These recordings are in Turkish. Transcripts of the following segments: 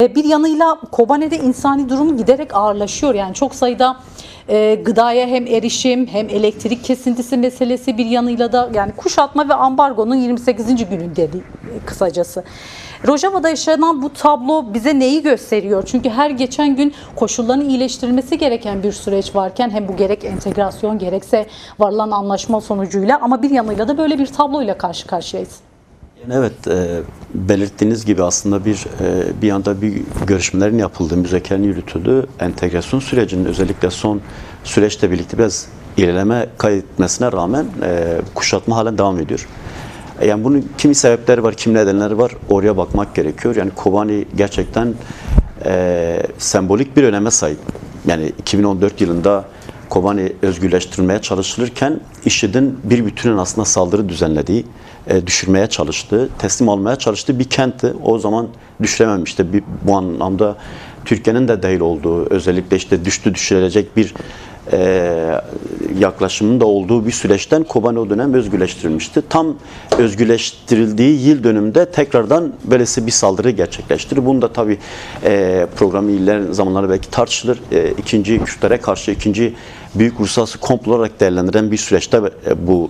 Bir yanıyla Kobane'de insani durumu giderek ağırlaşıyor. Yani çok sayıda gıdaya hem erişim hem elektrik kesintisi meselesi, bir yanıyla da yani kuşatma ve ambargonun 28. gününde kısacası. Rojava'da yaşanan bu tablo bize neyi gösteriyor? Çünkü her geçen gün koşulların iyileştirilmesi gereken bir süreç varken hem bu gerek entegrasyon gerekse varılan anlaşma sonucuyla, ama bir yanıyla da böyle bir tabloyla karşı karşıyayız. Evet, belirttiğiniz gibi aslında bir yanda bir görüşmelerin yapıldığı, müzakerenin yürütüldüğü entegrasyon sürecinin özellikle son süreçle birlikte biraz ilerleme kaydetmesine rağmen kuşatma halen devam ediyor. Yani bunun kimi sebepleri var, kimi nedenleri var, oraya bakmak gerekiyor. Yani Kobani gerçekten sembolik bir öneme sahip. Yani 2014 yılında Kobani özgürleştirilmeye çalışılırken IŞİD'in bir bütünün aslında saldırı düzenlediği, düşürmeye çalıştığı, teslim almaya çalıştığı bir kentti. O zaman düşürememişti. Bu anlamda Türkiye'nin de dahil olduğu, özellikle işte düşürülecek bir yaklaşımın da olduğu bir süreçten Kobani o dönem özgürleştirilmişti. Tam özgürleştirildiği yıl dönümünde tekrardan böylesi bir saldırı gerçekleştirir. Bunu da tabii programı ilerleyen zamanlarda belki tartışılır. Kürtlere karşı ikinci büyük uluslararası komplo olarak değerlendiren bir süreçte bu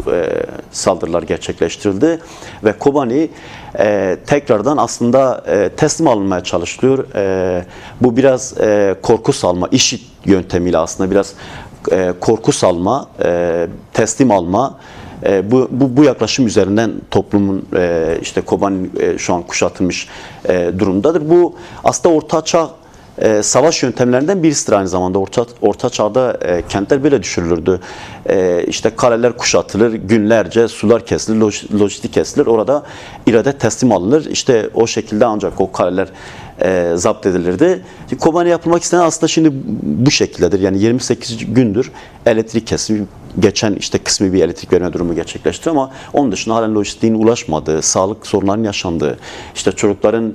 saldırılar gerçekleştirildi ve Kobani tekrardan aslında teslim alınmaya çalışılıyor. Bu biraz korku salma, IŞİD yöntemiyle aslında biraz korku salma, teslim alma, bu yaklaşım üzerinden toplumun işte Kobani şu an kuşatılmış durumdadır. Bu aslında Orta Çağ savaş yöntemlerinden birisidir aynı zamanda. Orta Çağ'da kentler böyle düşürülürdü. İşte kaleler kuşatılır, günlerce sular kesilir, lojistik kesilir. Orada irade teslim alınır. İşte o şekilde ancak o kaleler zapt edilirdi. Kobani yapılmak istenen aslında şimdi bu şekildedir. Yani 28 gündür elektrik kesimi, geçen işte kısmi bir elektrik verme durumu gerçekleşti ama onun dışında halen lojistiğin ulaşmadığı, sağlık sorunlarının yaşandığı, işte çocukların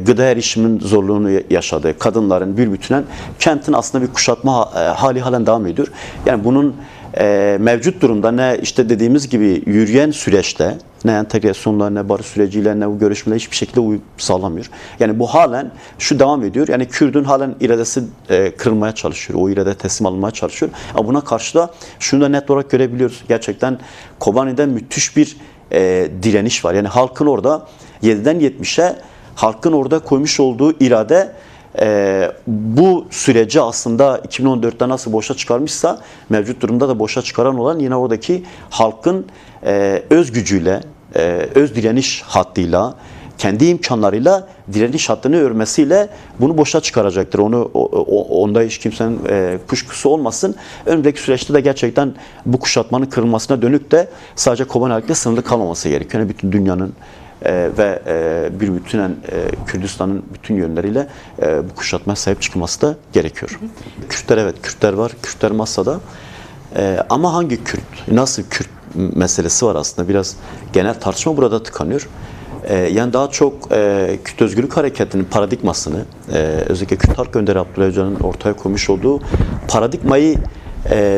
gıda erişimin zorluğunu yaşadığı, kadınların bir bütünen kentin aslında bir kuşatma hali halen devam ediyor. Yani bunun mevcut durumda ne işte dediğimiz gibi yürüyen süreçte ne entegrasyonla ne barış süreciyle ne bu görüşmeler hiçbir şekilde uyum sağlamıyor. Yani bu halen şu devam ediyor. Yani Kürt'ün halen iradesi kırılmaya çalışıyor. O irade teslim alınmaya çalışıyor. Ama buna karşı da şunu da net olarak görebiliyoruz. Gerçekten Kobani'de müthiş bir direniş var. Yani halkın orada 7'den 70'e halkın orada koymuş olduğu irade bu süreci aslında 2014'te nasıl boşa çıkarmışsa mevcut durumda da boşa çıkaran olan yine oradaki halkın öz gücüyle, öz direniş hattıyla, kendi imkanlarıyla direniş hattını örmesiyle bunu boşa çıkaracaktır. Onda hiç kimsenin kuşkusu olmasın. Önümüzdeki süreçte de gerçekten bu kuşatmanın kırılmasına dönük de sadece Kobani halkıyla sınırlı kalmaması gerekiyor. Yani bütün dünyanın ve bir bütünen Kürdistan'ın bütün yönleriyle bu kuşatmaya sahip çıkılması da gerekiyor. Kürtler, evet, Kürtler var. Kürtler masada. Ama hangi Kürt, nasıl Kürt meselesi var aslında. Biraz genel tartışma burada tıkanıyor. Yani daha çok Kürt Özgürlük Hareketi'nin paradigmasını, özellikle Kürt Halk Önderi Abdullah Öcalan'ın ortaya koymuş olduğu paradigmayı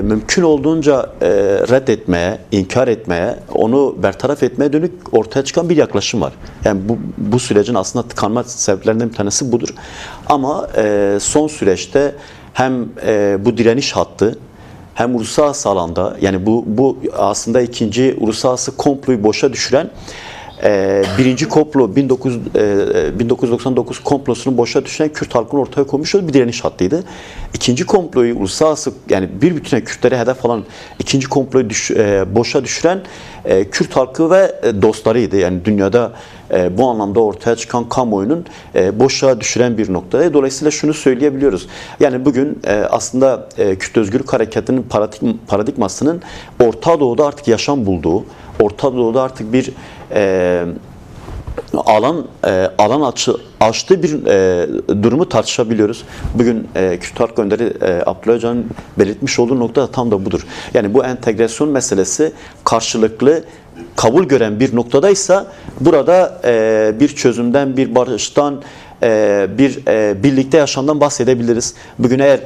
mümkün olduğunca reddetmeye, inkar etmeye, onu bertaraf etmeye dönük ortaya çıkan bir yaklaşım var. Yani bu sürecin aslında tıkanma sebeplerinden bir tanesi budur. Ama son süreçte hem bu direniş hattı hem uluslararası alanda, yani bu aslında ikinci uluslararası komployu boşa düşüren birinci komplo 1999 komplosunu boşa düşüren Kürt halkının ortaya koymuş olduğu bir direniş hattıydı. İkinci komployu uluslararası, yani bir bütüne Kürtlere hedef alan ikinci komployu boşa düşüren Kürt halkı ve dostlarıydı. Yani dünyada bu anlamda ortaya çıkan kamuoyunun boşa düşüren bir noktaya. Dolayısıyla şunu söyleyebiliyoruz. Yani bugün aslında Kürt Özgürlük Hareketi'nin paradigmasının Orta Doğu'da artık yaşam bulduğu, Orta Doğu'da artık bir alan açtığı bir durumu tartışabiliyoruz. Bugün Kürt Halk Önderi Abdullah Öcalan'ın belirtmiş olduğu nokta da tam da budur. Yani bu entegrasyon meselesi karşılıklı kabul gören bir noktadaysa burada bir çözümden, bir barıştan, bir birlikte yaşamdan bahsedebiliriz. Bugün eğer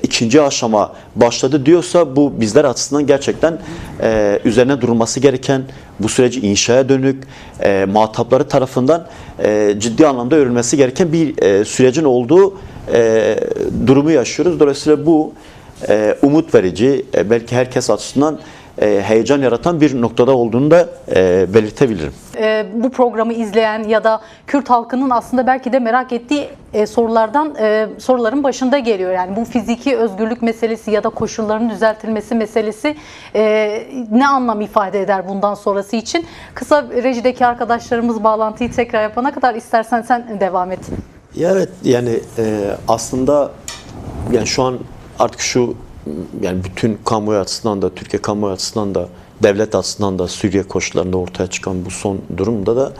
ikinci aşama başladı diyorsa bu bizler açısından gerçekten üzerine durulması gereken, bu süreci inşaya dönük muhatapları tarafından ciddi anlamda örülmesi gereken bir sürecin olduğu durumu yaşıyoruz. Dolayısıyla bu umut verici, belki herkes açısından heyecan yaratan bir noktada olduğunu da belirtebilirim. Bu programı izleyen ya da Kürt halkının aslında belki de merak ettiği soruların başında geliyor. Yani bu fiziki özgürlük meselesi ya da koşulların düzeltilmesi meselesi ne anlam ifade eder bundan sonrası için? Kısa rejideki arkadaşlarımız bağlantıyı tekrar yapana kadar istersen sen devam et. Ya evet, yani aslında yani şu an artık yani bütün kamuoyu açısından da, Türkiye kamuoyu açısından da, devlet açısından da Suriye koşullarında ortaya çıkan bu son durumda da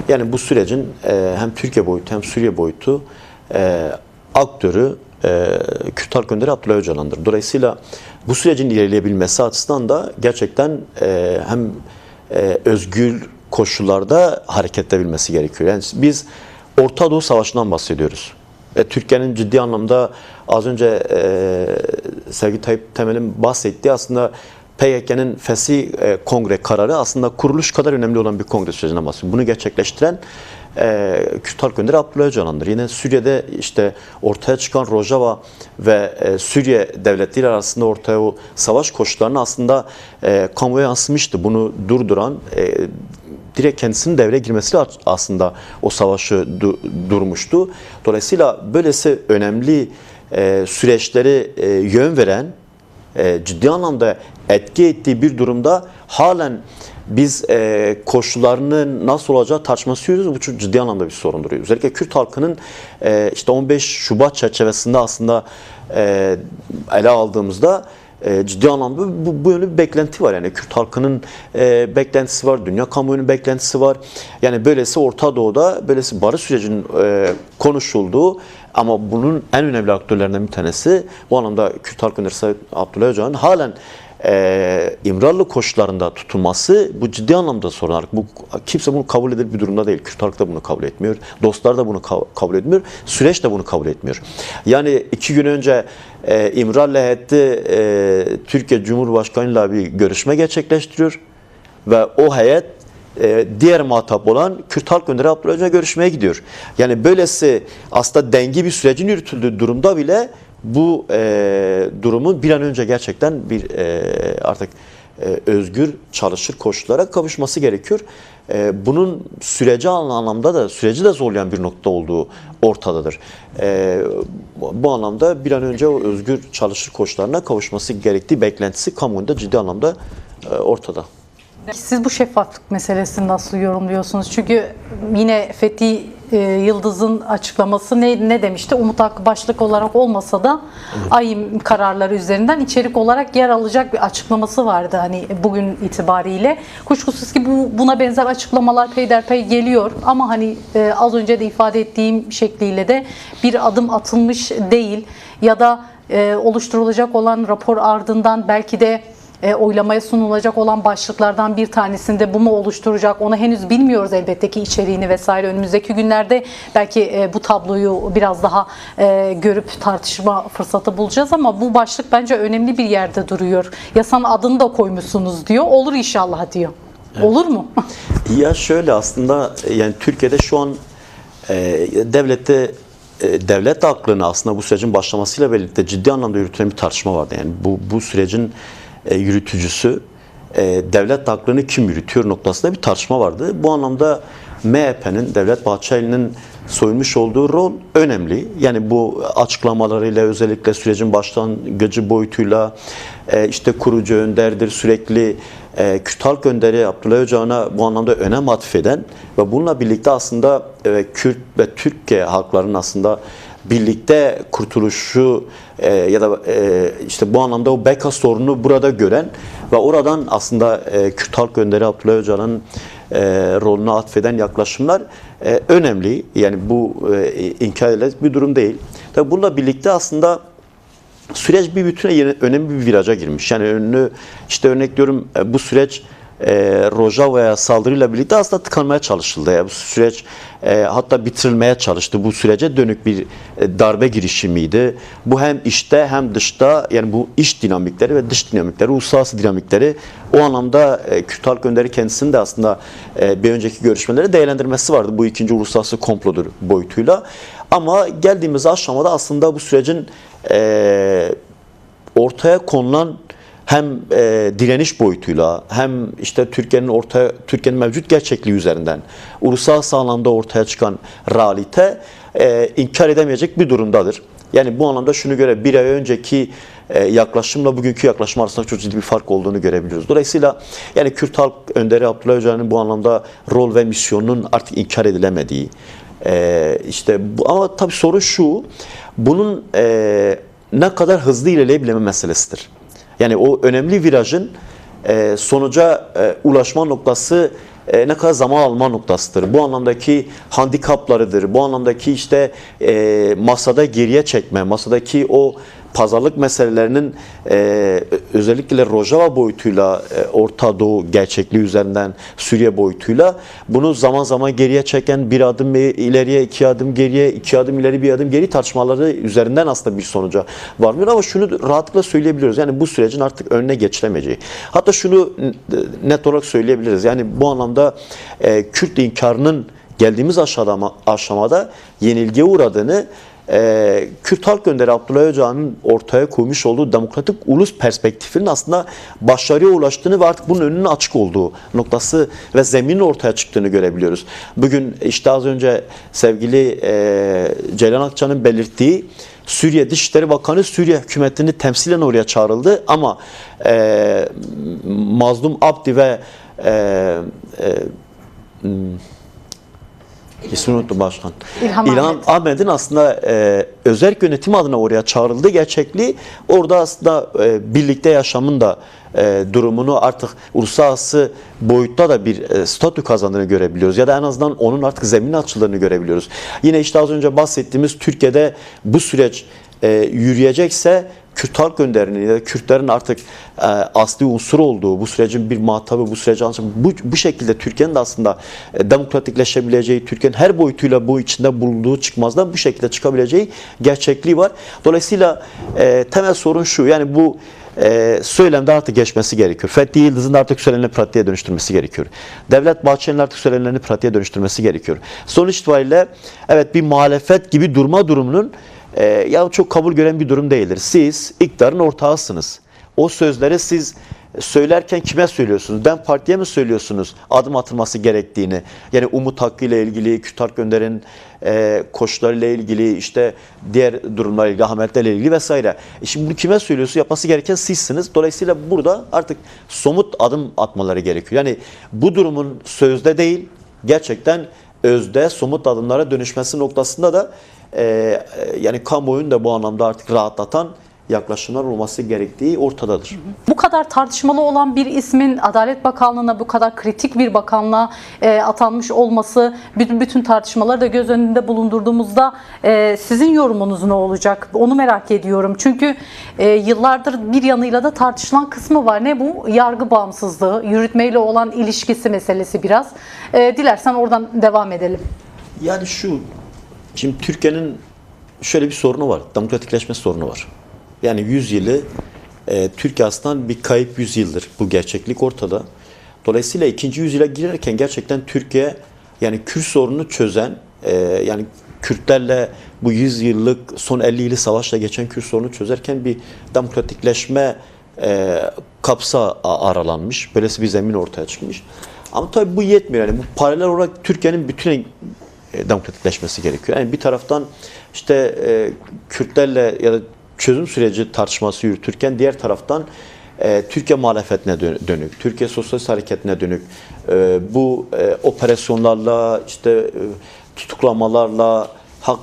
yani bu sürecin hem Türkiye boyutu hem Suriye boyutu aktörü Kürt Halk Önderi Abdullah Öcalan'dır. Dolayısıyla bu sürecin ilerleyebilmesi açısından da gerçekten hem özgür koşullarda hareket edebilmesi gerekiyor. Yani biz Orta Doğu Savaşı'ndan bahsediyoruz. Türkiye'nin ciddi anlamda az önce sevgili Tayyip Temel'in bahsettiği aslında PKK'nın Fesih Kongre kararı aslında kuruluş kadar önemli olan bir kongre sürecinden bahsediyor. Bunu gerçekleştiren Kürt Halk Önderi Abdullah Öcalan'dır. Yine Suriye'de işte ortaya çıkan Rojava ve Suriye devletleri arasında ortaya o savaş koşullarını aslında kamuoya yansımıştı. Bunu durduran direkt kendisinin devreye girmesiyle aslında o savaşı durmuştu. Dolayısıyla böylesi önemli süreçleri yön veren, ciddi anlamda etki ettiği bir durumda halen biz koşullarının nasıl olacağı tartışması yürüyoruz. Bu çok ciddi anlamda bir sorundur. Özellikle Kürt halkının işte 15 Şubat çerçevesinde aslında ele aldığımızda ciddi anlamda bu yönlü bir beklenti var. Yani Kürt halkının beklentisi var, dünya kamuoyunun beklentisi var. Yani böylesi Orta Doğu'da böylesi barış sürecinin konuşulduğu ama bunun en önemli aktörlerinden bir tanesi bu anlamda Kürt Halk Önderi Abdullah Öcalan'ın halen İmralı koşullarında tutulması bu ciddi anlamda sorun. Kimse bunu kabul eder bir durumda değil. Kürt halk da bunu kabul etmiyor. Dostlar da bunu kabul etmiyor. Süreç de bunu kabul etmiyor. Yani 2 gün önce İmralı heyeti Türkiye Cumhurbaşkanı'yla bir görüşme gerçekleştiriyor ve o heyet diğer muhatap olan Kürt Halk Önderi Abdullah Öcalan'a görüşmeye gidiyor. Yani böylesi aslında dengi bir sürecin yürütüldüğü durumda bile bu durumun bir an önce gerçekten bir artık özgür çalışır koşullara kavuşması gerekiyor. Bunun süreci anlamda da süreci de zorlayan bir nokta olduğu ortadadır. Bu anlamda bir an önce o özgür çalışır koşullarına kavuşması gerektiği beklentisi kamuoyunda ciddi anlamda ortada. Siz bu şeffaflık meselesini nasıl yorumluyorsunuz? Çünkü yine Fethi Yıldız'ın açıklaması ne demişti? Umut Hakkı başlık olarak olmasa da AYİM kararları üzerinden içerik olarak yer alacak bir açıklaması vardı hani bugün itibariyle. Kuşkusuz ki buna benzer açıklamalar peyderpey geliyor ama hani az önce de ifade ettiğim şekliyle de bir adım atılmış değil ya da oluşturulacak olan rapor ardından belki de oylamaya sunulacak olan başlıklardan bir tanesinde bu mu oluşturacak onu henüz bilmiyoruz elbette ki içeriğini vesaire. Önümüzdeki günlerde belki bu tabloyu biraz daha görüp tartışma fırsatı bulacağız ama bu başlık bence önemli bir yerde duruyor. Yasanın adını da koymuşsunuz diyor. Olur inşallah diyor. Evet. Olur mu? Ya şöyle aslında yani Türkiye'de şu an devlet aklını aslında bu sürecin başlamasıyla birlikte ciddi anlamda yürütülen bir tartışma vardı. Yani bu sürecin yürütücüsü devlet aklını kim yürütüyor noktasında bir tartışma vardı. Bu anlamda MHP'nin, Devlet Bahçeli'nin soyunmuş olduğu rol önemli. Yani bu açıklamalarıyla özellikle sürecin başlangıcı boyutuyla işte kurucu önderdir, sürekli Kürt Halk Önderi Abdullah Öcalan'a bu anlamda önem atfeden ve bununla birlikte aslında Kürt ve Türkiye halklarının aslında birlikte kurtuluşu ya da işte bu anlamda o beka sorununu burada gören ve oradan aslında Kürt Halk Önderi Abdullah Öcalan'ın rolünü atfeden yaklaşımlar önemli. Yani bu inkar edilecek bir durum değil. Tabii bununla birlikte aslında süreç bir bütüne önemli bir viraja girmiş. Yani işte örnek diyorum bu süreç Rojava'ya saldırıyla birlikte aslında tıkanmaya çalışıldı. Yani bu süreç hatta bitirilmeye çalıştı. Bu sürece dönük bir darbe girişimiydi. Bu hem içte hem dışta, yani bu iç dinamikleri ve dış dinamikleri, uluslararası dinamikleri, o anlamda Kürt Halk Önderi kendisinin de aslında bir önceki görüşmeleri değerlendirmesi vardı. Bu ikinci uluslararası komplodur boyutuyla. Ama geldiğimiz aşamada aslında bu sürecin ortaya konulan hem direniş boyutuyla hem işte Türkiye'nin mevcut gerçekliği üzerinden uluslararası alanda ortaya çıkan realite inkar edemeyecek bir durumdadır. Yani bu anlamda şunu bir ay önceki yaklaşımla bugünkü yaklaşım arasında çok ciddi bir fark olduğunu görebiliyoruz. Dolayısıyla yani Kürt Halk Önderi Abdullah Öcalan'ın bu anlamda rol ve misyonunun artık inkar edilemediği, işte bu, ama tabii soru şu, bunun ne kadar hızlı ilerleyebilme meselesidir. Yani o önemli virajın sonuca ulaşma noktası ne kadar zaman alma noktasıdır. Bu anlamdaki handikaplarıdır. Bu anlamdaki işte masada geriye çekme, masadaki o pazarlık meselelerinin özellikle Rojava boyutuyla, Orta Doğu gerçekliği üzerinden Suriye boyutuyla bunu zaman zaman geriye çeken, bir adım ileriye, iki adım geriye, iki adım ileri, bir adım geri tartışmaları üzerinden aslında bir sonuca varmıyor. Ama şunu rahatlıkla söyleyebiliyoruz. Yani bu sürecin artık önüne geçilemeyeceği. Hatta şunu net olarak söyleyebiliriz. Yani bu anlamda Kürt inkarının geldiğimiz aşamada yenilgiye uğradığını, Kürt Halk Önderi Abdullah Öcalan'ın ortaya koymuş olduğu demokratik ulus perspektifinin aslında başarıya ulaştığını ve artık bunun önünün açık olduğu noktası ve zeminin ortaya çıktığını görebiliyoruz. Bugün işte az önce sevgili Ceylan Akça'nın belirttiği, Suriye Dışişleri Bakanı Suriye hükümetini temsilen oraya çağrıldı ama Mazlum Abdi ve İsmini unuttum başkan. İlham Ahmet'in aslında özerk yönetim adına oraya çağrıldığı gerçekliği, orada aslında birlikte yaşamın da durumunu artık uluslararası boyutta da bir statü kazandığını görebiliyoruz. Ya da en azından onun artık zemini açıldığını görebiliyoruz. Yine işte az önce bahsettiğimiz Türkiye'de bu süreç yürüyecekse Kürt Halk Önderi'nin ya da Kürtlerin artık asli unsur olduğu, bu sürecin bir muhatabı, bu süreci bu şekilde Türkiye'nin de aslında demokratikleşebileceği, Türkiye'nin her boyutuyla bu içinde bulunduğu çıkmazdan bu şekilde çıkabileceği gerçekliği var. Dolayısıyla temel sorun şu, yani bu söylemde artık geçmesi gerekiyor. Fethi Yıldız'ın artık söyleneni pratiğe dönüştürmesi gerekiyor. Devlet Bahçeli'nin artık söyleneni pratiğe dönüştürmesi gerekiyor. Sonuç itibariyle evet, bir muhalefet gibi durma durumunun ya çok kabul gören bir durum değildir. Siz iktidarın ortağısınız. O sözleri siz söylerken kime söylüyorsunuz? Ben partiye mi söylüyorsunuz adım atılması gerektiğini? Yani Umut Hakkı ile ilgili, Kürt Halk Önder'in koşullarıyla ilgili, işte diğer durumlarla ilgili, Ahmet'le ilgili vesaire. Şimdi bunu kime söylüyorsunuz? Yapması gereken sizsiniz. Dolayısıyla burada artık somut adım atmaları gerekiyor. Yani bu durumun sözde değil, gerçekten özde, somut adımlara dönüşmesi noktasında da yani kamuoyunu da bu anlamda artık rahatlatan yaklaşımlar olması gerektiği ortadadır. Bu kadar tartışmalı olan bir ismin Adalet Bakanlığı'na, bu kadar kritik bir bakanlığa atanmış olması, bütün tartışmaları da göz önünde bulundurduğumuzda sizin yorumunuz ne olacak? Onu merak ediyorum. Çünkü yıllardır bir yanıyla da tartışılan kısmı var. Ne bu? Yargı bağımsızlığı, yürütmeyle olan ilişkisi meselesi biraz. Dilersen oradan devam edelim. Yani şimdi Türkiye'nin şöyle bir sorunu var. Demokratikleşme sorunu var. Yani 100 yılı Türkiye aslında bir kayıp 100 yıldır. Bu gerçeklik ortada. Dolayısıyla ikinci yüzyıla girerken gerçekten Türkiye, yani Kürt sorununu çözen, yani Kürtlerle bu 100 yıllık, son 50 yılı savaşla geçen Kürt sorununu çözerken bir demokratikleşme kapsa aralanmış. Böylesi bir zemin ortaya çıkmış. Ama tabii bu yetmiyor. Yani bu paralel olarak Türkiye'nin bütün demokratikleşmesi gerekiyor. Yani bir taraftan işte Kürtlerle ya da çözüm süreci tartışması yürütürken diğer taraftan Türkiye muhalefetine dönük, Türkiye Sosyalist Hareketi'ne dönük bu operasyonlarla, işte tutuklamalarla, hak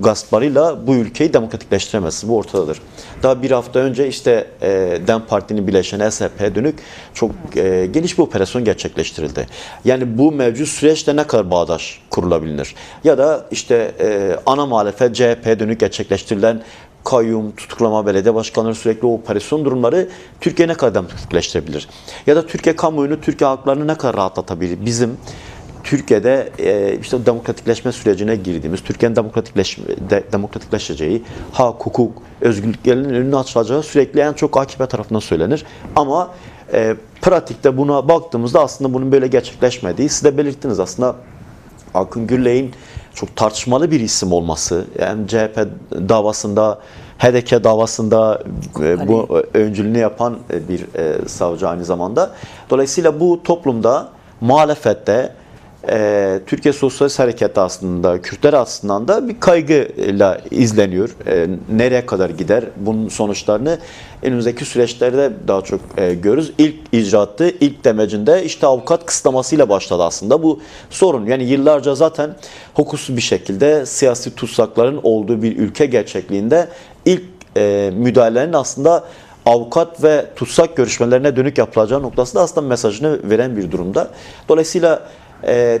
gasplarıyla bu ülkeyi demokratikleştiremezsiniz. Bu ortadadır. Daha bir hafta önce işte DEM Parti'nin bileşeni SHP'ye dönük çok geniş bir operasyon gerçekleştirildi. Yani bu mevcut süreçte ne kadar bağdaş kurulabilir? Ya da işte ana muhalefet CHP'ye dönük gerçekleştirilen kayyum, tutuklama, belediye başkanları sürekli o operasyon durumları Türkiye ne kadar demokratikleştirebilir? Ya da Türkiye kamuoyunu, Türkiye halklarını ne kadar rahatlatabilir? Bizim Türkiye'de işte demokratikleşme sürecine girdiğimiz, Türkiye'nin demokratikleşeceği, hak, hukuk, özgürlüklerin önünü açılacağı sürekli en çok AKP tarafından söylenir. Ama pratikte buna baktığımızda aslında bunun böyle gerçekleşmediği, siz de belirttiniz aslında Akın Gürley'in çok tartışmalı bir isim olması, yani CHP davasında, HDP davasında bu öncülüğünü yapan bir savcı aynı zamanda. Dolayısıyla bu toplumda, muhalefette, Türkiye Sosyalist Hareketi aslında, Kürtler aslında da bir kaygıyla izleniyor. Nereye kadar gider? Bunun sonuçlarını önümüzdeki süreçlerde daha çok görürüz. İlk icraatı, ilk demecinde işte avukat kısıtlamasıyla başladı aslında bu sorun. Yani yıllarca zaten hukuksuz bir şekilde siyasi tutsakların olduğu bir ülke gerçekliğinde ilk müdahalelerin aslında avukat ve tutsak görüşmelerine dönük yapılacağı noktasında aslında mesajını veren bir durumda. Dolayısıyla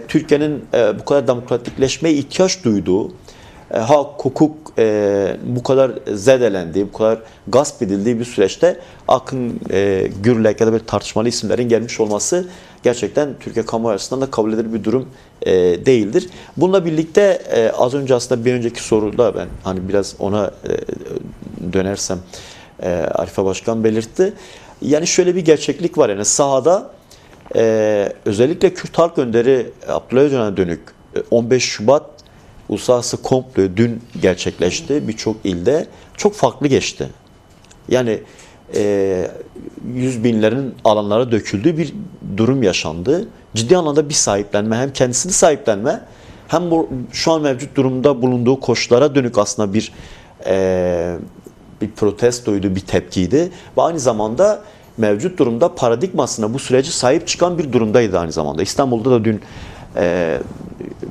Türkiye'nin bu kadar demokratikleşmeye ihtiyaç duyduğu, hak, hukuk bu kadar zedelendiği, bu kadar gasp edildiği bir süreçte Akın Gürlek ya da böyle tartışmalı isimlerin gelmiş olması gerçekten Türkiye kamuoyu açısından da kabul edilir bir durum değildir. Bununla birlikte az önce aslında bir önceki soruda ben hani biraz ona dönersem Arife Başkan belirtti. Yani şöyle bir gerçeklik var, yani sahada özellikle Kürt Halk Önderi Abdullah Öcalan'a dönük 15 Şubat Uluslararası Komplo dün gerçekleşti. Birçok ilde çok farklı geçti. Yani yüz binlerin alanlara döküldüğü bir durum yaşandı. Ciddi anlamda bir sahiplenme, hem kendisini sahiplenme, hem bu şu an mevcut durumda bulunduğu koşullara dönük aslında bir protestoydu, bir tepkiydi. Ve aynı zamanda mevcut durumda paradigmasına, bu süreci sahip çıkan bir durumdaydı aynı zamanda. İstanbul'da da dün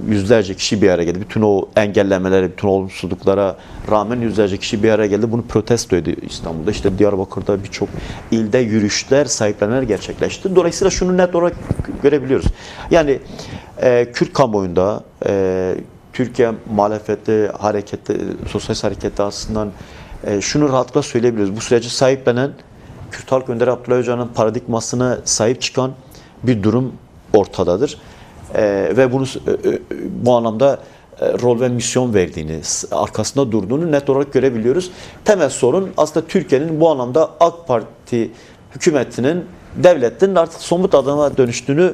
yüzlerce kişi bir araya geldi. Bütün o engellemelere, bütün olumsuzluklara rağmen yüzlerce kişi bir araya geldi. Bunu protestoydu İstanbul'da. İşte Diyarbakır'da birçok ilde yürüyüşler, sahiplenmeler gerçekleşti. Dolayısıyla şunu net olarak görebiliyoruz. Yani Kürt kamuoyunda, Türkiye muhalefeti, hareketi, sosyalist hareketi aslında şunu rahatlıkla söyleyebiliriz. Bu süreci sahiplenen, Kürt Halk Önderi Abdullah Öcalan'ın paradigmasına sahip çıkan bir durum ortadadır. Ve bunu bu anlamda rol ve misyon verdiğini, arkasında durduğunu net olarak görebiliyoruz. Temel sorun aslında Türkiye'nin bu anlamda AK Parti hükümetinin, devletinin artık somut adama dönüştüğünü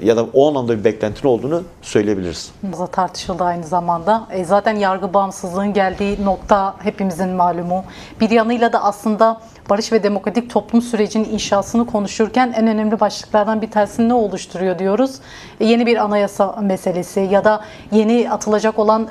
ya da o anlamda bir beklentinin olduğunu söyleyebiliriz. Bu da tartışıldı aynı zamanda. Zaten yargı bağımsızlığının geldiği nokta hepimizin malumu. Bir yanıyla da aslında barış ve demokratik toplum sürecinin inşasını konuşurken en önemli başlıklardan bir tanesini ne oluşturuyor diyoruz? Yeni bir anayasa meselesi ya da yeni atılacak olan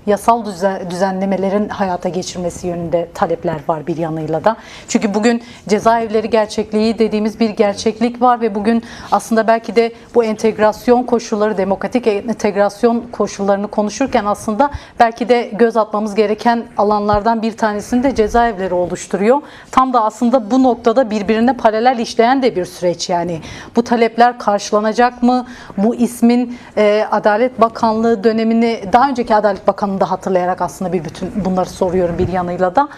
yasal düzenlemelerin hayata geçirmesi yönünde talepler var bir yanıyla da. Çünkü bugün cezaevleri gerçekliği dediğimiz bir gerçeklik var ve bugün aslında belki de bu entegrasyon koşulları, demokratik entegrasyon koşullarını konuşurken aslında belki de göz atmamız gereken alanlardan bir tanesini de cezaevleri oluşturuyor. Tam da aslında bu noktada birbirine paralel işleyen de bir süreç yani. Bu talepler karşılanacak mı? Bu ismin Adalet Bakanlığı dönemini, daha önceki Adalet Bakanı'nı da hatırlayarak aslında bir bütün bunları soruyorum bir yanıyla da.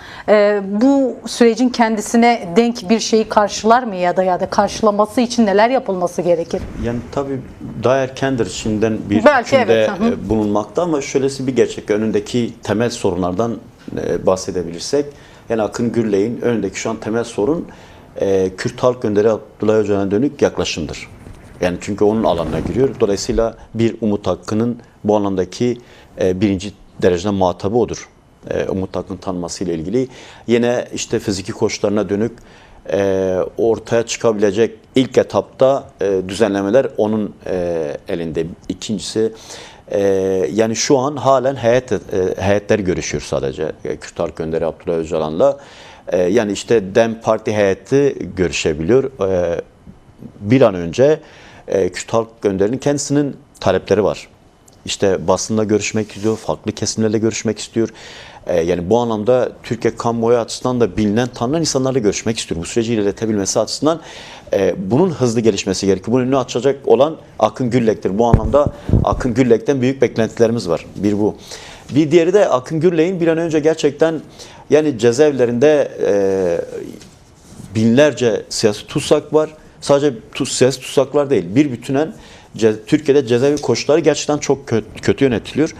Bu sürecin kendisine denk bir şeyi karşılar mı ya da karşılaması için neler yapılması gerekir? Yani tabii daha erkendir şimdiden bir belki hükümde evet, bulunmakta ama şöylesi bir gerçek. Önündeki temel sorunlardan bahsedebilirsek, yani Akın Gürley'in önündeki şu an temel sorun Kürt Halk Önderi Abdullah Öcalan'a dönük yaklaşımdır. Yani çünkü onun alanına giriyor. Dolayısıyla bir Umut Hakkı'nın bu anlamdaki birinci derecede muhatabı odur. Umut Hakkı'nın tanınmasıyla ilgili. Yine işte fiziki koşullarına dönük ortaya çıkabilecek ilk etapta düzenlemeler onun elinde. İkincisi yani şu an halen heyetler görüşüyor sadece Kürt Halk Önderi Abdullah Öcalan'la. Yani işte DEM Parti heyeti görüşebiliyor. Bir an önce Kürt Halk Önderi'nin kendisinin talepleri var. İşte basınla görüşmek istiyor, farklı kesimlerle görüşmek istiyor. Yani bu anlamda Türkiye kamuoyu açısından da bilinen, tanınan insanlarla görüşmek istiyor. Bu süreci ilerletebilmesi açısından bunun hızlı gelişmesi gerekiyor. Bunun önünü açacak olan Akın Gürlek'tir. Bu anlamda Akın Gürlek'ten büyük beklentilerimiz var. Bir bu. Bir diğeri de Akın Gürley'in bir an önce gerçekten yani cezaevlerinde binlerce siyasi tutsak var. Sadece siyasi tutsaklar değil. Bir bütünen Türkiye'de cezaevi koşulları gerçekten çok kötü yönetiliyor.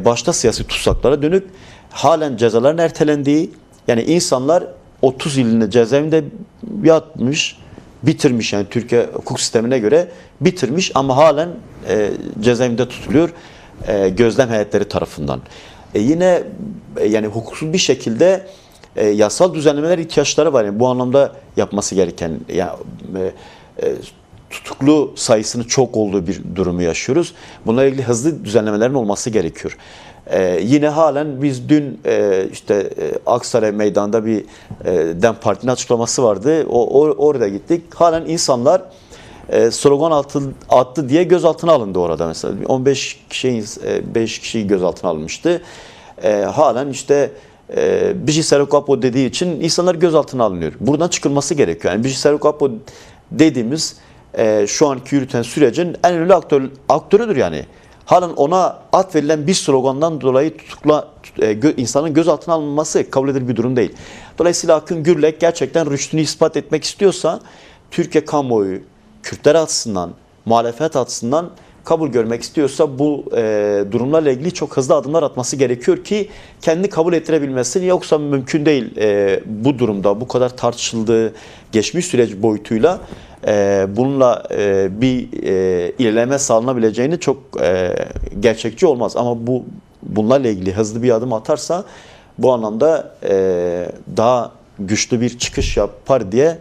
Başta siyasi tutsaklara dönük halen cezaların ertelendiği, yani insanlar 30 yılını cezaevinde yatmış, bitirmiş, yani Türkiye hukuk sistemine göre bitirmiş ama halen cezaevinde tutuluyor gözlem heyetleri tarafından. Yine yani hukuksuz bir şekilde yasal düzenlemeler ihtiyaçları var. Yani bu anlamda yapması gereken, yani tutuklu sayısının çok olduğu bir durumu yaşıyoruz. Bununla ilgili hızlı düzenlemelerin olması gerekiyor. Yine halen biz dün Aksaray Meydanı'nda bir DEM Parti'nin açıklaması vardı. Orada gittik. Halen insanlar slogan attı diye gözaltına alındı orada mesela. 5 kişi gözaltına alınmıştı. Halen Biji Serokapo dediği için insanlar gözaltına alınıyor. Buradan çıkılması gerekiyor. Yani Biji Serokapo dediğimiz şu anki yürüten sürecin en önemli aktörüdür yani. Halen ona atfedilen bir slogandan dolayı insanın gözaltına alınması kabul edilir bir durum değil. Dolayısıyla Akın Gürlek gerçekten rüştünü ispat etmek istiyorsa Türkiye kamuoyu, Kürtler açısından, muhalefet açısından kabul görmek istiyorsa bu durumlarla ilgili çok hızlı adımlar atması gerekiyor ki kendini kabul ettirebilmesi, yoksa mümkün değil bu durumda bu kadar tartışıldığı geçmiş süreç boyutuyla bununla bir ilerleme sağlanabileceğini çok gerçekçi olmaz. Ama bunlarla ilgili hızlı bir adım atarsa bu anlamda daha güçlü bir çıkış yapar diye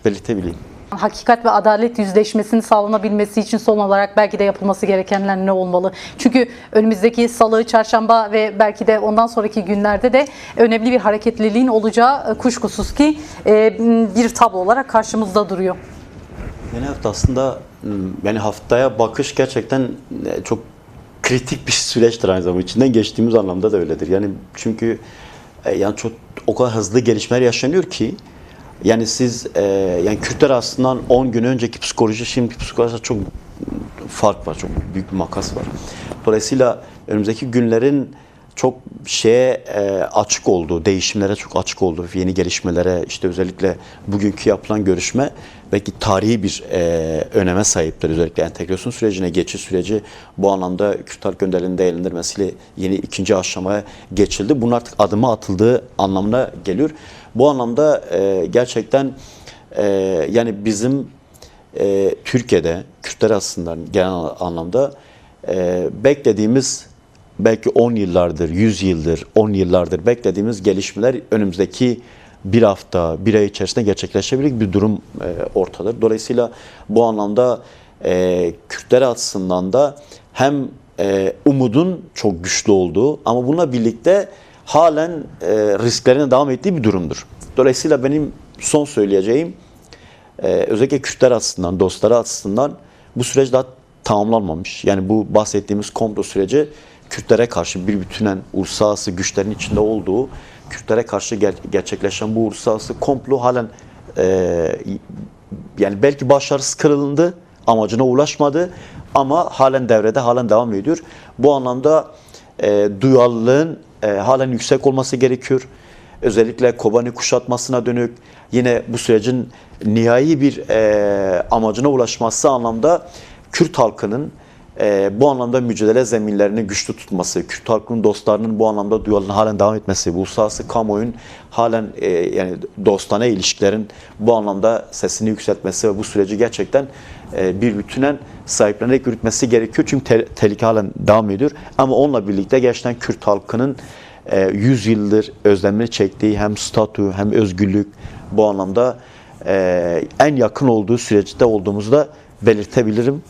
belirtebileyim. Hakikat ve adalet yüzleşmesinin sağlanabilmesi için son olarak belki de yapılması gerekenler ne olmalı? Çünkü önümüzdeki salı, çarşamba ve belki de ondan sonraki günlerde de önemli bir hareketliliğin olacağı kuşkusuz ki bir tablo olarak karşımızda duruyor. Yeni hafta aslında, yani haftaya bakış gerçekten çok kritik bir süreçtir aynı zamanda. İçinden geçtiğimiz anlamda da öyledir. Yani çünkü yani çok o kadar hızlı gelişmeler yaşanıyor ki yani siz yani Kürtler aslında 10 gün önceki psikoloji, şimdiki psikoloji çok fark var. Çok büyük bir makas var. Dolayısıyla önümüzdeki günlerin çok açık olduğu, değişimlere çok açık olduğu, yeni gelişmelere, özellikle bugünkü yapılan görüşme belki tarihi bir öneme sahiptir. Özellikle entegrasyon sürecine geçiş süreci bu anlamda Kürt halk önderliğinin değerlendirmesiyle yeni ikinci aşamaya geçildi. Bunun artık adımı atıldığı anlamına geliyor. Bu anlamda gerçekten yani bizim Türkiye'de Kürtler aslında genel anlamda beklediğimiz belki 10 yıllardır, 100 yıldır, 10 yıllardır beklediğimiz gelişmeler önümüzdeki bir hafta, bir ay içerisinde gerçekleşebilecek bir durum ortadır. Dolayısıyla bu anlamda Kürtler açısından da hem umudun çok güçlü olduğu ama bununla birlikte halen risklerine devam ettiği bir durumdur. Dolayısıyla benim son söyleyeceğim özellikle Kürtler açısından, dostları açısından bu süreç daha tamamlanmamış. Yani bu bahsettiğimiz komplo süreci Kürtlere karşı bir bütünen uluslararası güçlerin içinde olduğu, Kürtlere karşı gerçekleşen bu uluslararası komplo halen yani belki başarısız kırıldı, amacına ulaşmadı ama halen devrede, halen devam ediyor. Bu anlamda duyarlılığın halen yüksek olması gerekiyor. Özellikle Kobani kuşatmasına dönük yine bu sürecin nihai bir amacına ulaşması anlamda Kürt halkının bu anlamda mücadele zeminlerini güçlü tutması, Kürt halkının dostlarının bu anlamda duyarlılığına halen devam etmesi, bu uluslararası kamuoyun halen yani dostane ilişkilerin bu anlamda sesini yükseltmesi ve bu süreci gerçekten bir bütünen sahiplenerek yürütmesi gerekiyor. Çünkü tehlike halen devam ediyor. Ama onunla birlikte gerçekten Kürt halkının 100 yıldır özlemini çektiği hem statü hem özgürlük bu anlamda en yakın olduğu süreçte olduğumuzu da belirtebilirim.